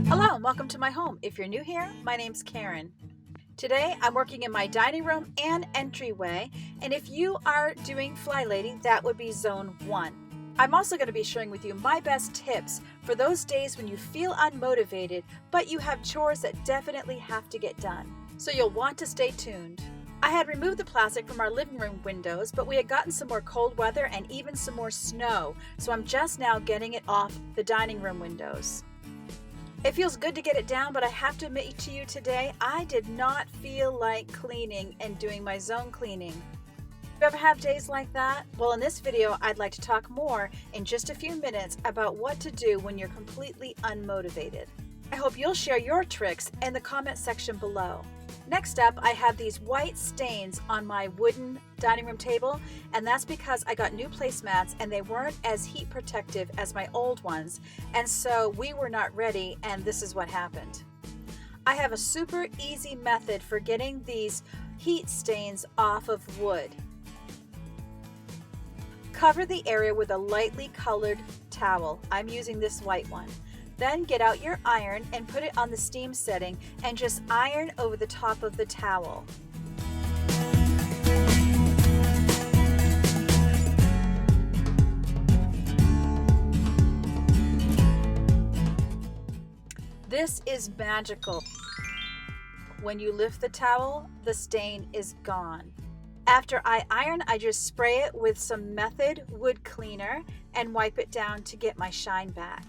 Hello and welcome to my home. If you're new here, my name's Karen. Today I'm working in my dining room and entryway, and if you are doing Flylady, that would be zone 1. I'm also going to be sharing with you my best tips for those days when you feel unmotivated, but you have chores that definitely have to get done. So you'll want to stay tuned. I had removed the plastic from our living room windows, but we had gotten some more cold weather and even some more snow, so I'm just now getting it off the dining room windows. It feels good to get it down, but I have to admit to you today, I did not feel like cleaning and doing my zone cleaning. You ever have days like that? Well, in this video, I'd like to talk more in just a few minutes about what to do when you're completely unmotivated. I hope you'll share your tricks in the comment section below. Next up, I have these white stains on my wooden dining room table, and that's because I got new placemats and they weren't as heat protective as my old ones, and so we were not ready, and this is what happened. I have a super easy method for getting these heat stains off of wood. Cover the area with a lightly colored towel. I'm using this white one. Then get out your iron and put it on the steam setting and just iron over the top of the towel. This is magical. When you lift the towel, the stain is gone. After I iron, I just spray it with some Method wood cleaner and wipe it down to get my shine back.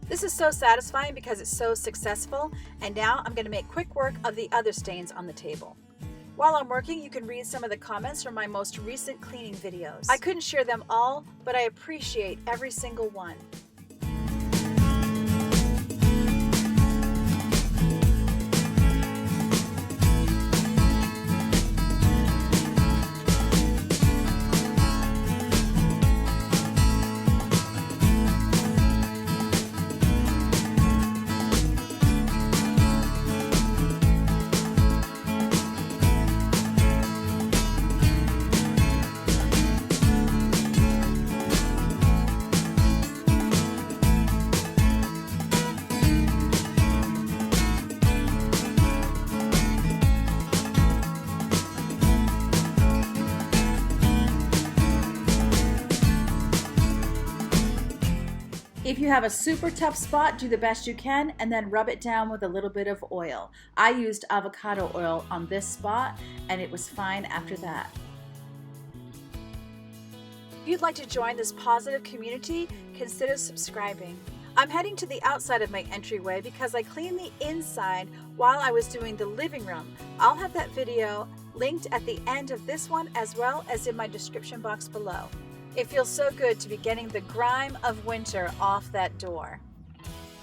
This is so satisfying because it's so successful, and now I'm going to make quick work of the other stains on the table. While I'm working, you can read some of the comments from my most recent cleaning videos. I couldn't share them all, but I appreciate every single one. If you have a super tough spot, do the best you can and then rub it down with a little bit of oil. I used avocado oil on this spot and it was fine after that. If you'd like to join this positive community, consider subscribing. I'm heading to the outside of my entryway because I cleaned the inside while I was doing the living room. I'll have that video linked at the end of this one as well as in my description box below. It feels so good to be getting the grime of winter off that door.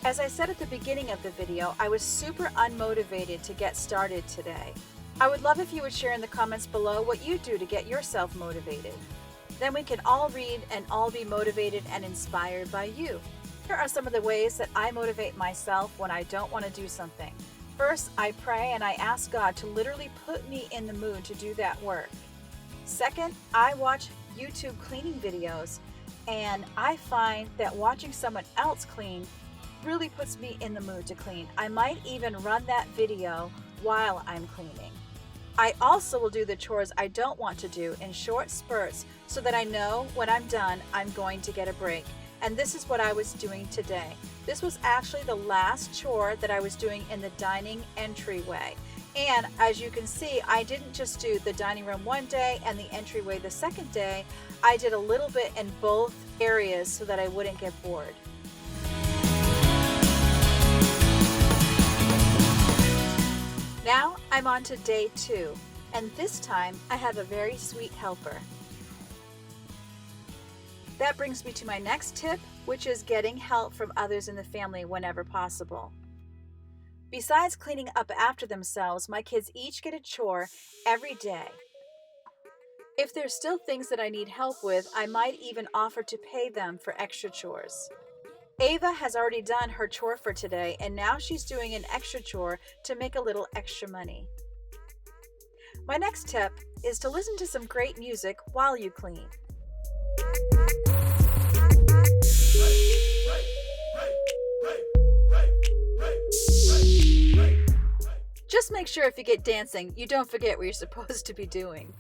As I said at the beginning of the video, I was super unmotivated to get started today. I would love if you would share in the comments below what you do to get yourself motivated. Then we can all read and all be motivated and inspired by you. Here are some of the ways that I motivate myself when I don't want to do something. First, I pray and I ask God to literally put me in the mood to do that work. Second, I watch YouTube cleaning videos, and I find that watching someone else clean really puts me in the mood to clean. I might even run that video while I'm cleaning. I also will do the chores I don't want to do in short spurts so that I know when I'm done I'm going to get a break. And this is what I was doing today. This was actually the last chore that I was doing in the dining entryway. And as you can see, I didn't just do the dining room one day and the entryway the second day. I did a little bit in both areas so that I wouldn't get bored. Now I'm on to day 2, and this time I have a very sweet helper. That brings me to my next tip, which is getting help from others in the family whenever possible. Besides cleaning up after themselves, my kids each get a chore every day. If there's still things that I need help with, I might even offer to pay them for extra chores. Ava has already done her chore for today, and now she's doing an extra chore to make a little extra money. My next tip is to listen to some great music while you clean. Just make sure if you get dancing, you don't forget what you're supposed to be doing.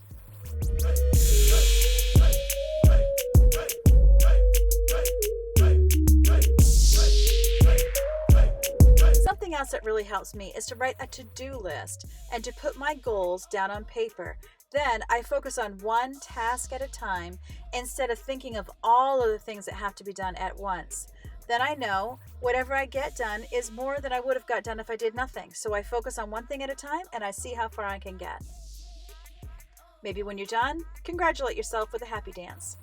Something else that really helps me is to write a to-do list and to put my goals down on paper. Then I focus on one task at a time instead of thinking of all of the things that have to be done at once. Then I know whatever I get done is more than I would have got done if I did nothing. So I focus on one thing at a time and I see how far I can get. Maybe when you're done, congratulate yourself with a happy dance.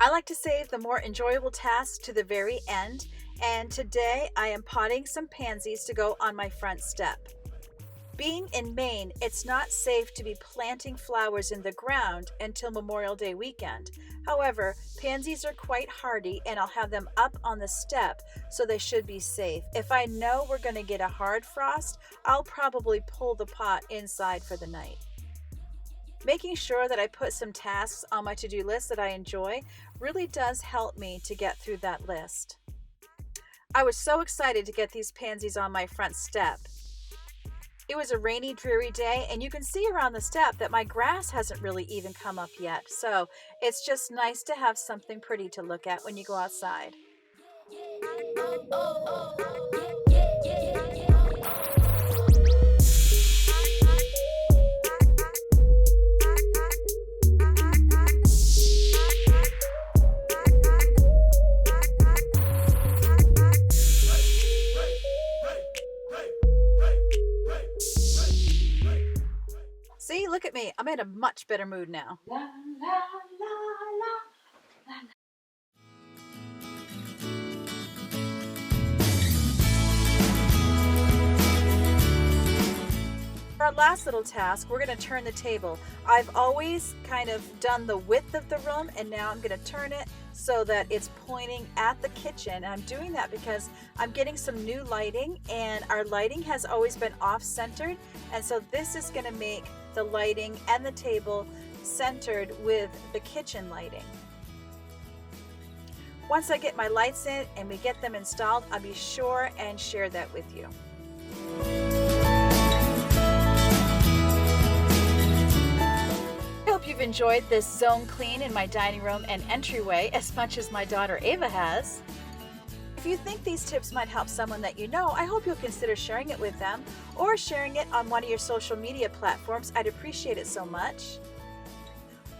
I like to save the more enjoyable tasks to the very end, and today I am potting some pansies to go on my front step. Being in Maine, it's not safe to be planting flowers in the ground until Memorial Day weekend. However, pansies are quite hardy and I'll have them up on the step, so they should be safe. If I know we're going to get a hard frost, I'll probably pull the pot inside for the night. Making sure that I put some tasks on my to-do list that I enjoy really does help me to get through that list. I was so excited to get these pansies on my front step. It was a rainy, dreary day, and you can see around the step that my grass hasn't really even come up yet. So it's just nice to have something pretty to look at when you go outside. See, look at me. I'm in a much better mood now. La, la, la, la, la. For our last little task, we're going to turn the table. I've always kind of done the width of the room, and now I'm going to turn it so that it's pointing at the kitchen. And I'm doing that because I'm getting some new lighting, and our lighting has always been off-centered, and so this is going to make the lighting and the table centered with the kitchen lighting. Once I get my lights in and we get them installed, I'll be sure and share that with you. I hope you've enjoyed this zone clean in my dining room and entryway as much as my daughter Ava has. If you think these tips might help someone that you know, I hope you'll consider sharing it with them or sharing it on one of your social media platforms. I'd appreciate it so much.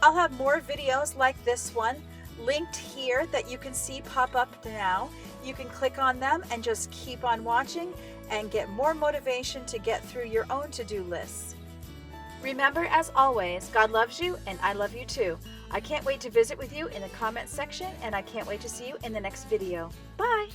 I'll have more videos like this one linked here that you can see pop up now. You can click on them and just keep on watching and get more motivation to get through your own to-do lists. Remember, as always, God loves you and I love you too. I can't wait to visit with you in the comments section, and I can't wait to see you in the next video. Bye!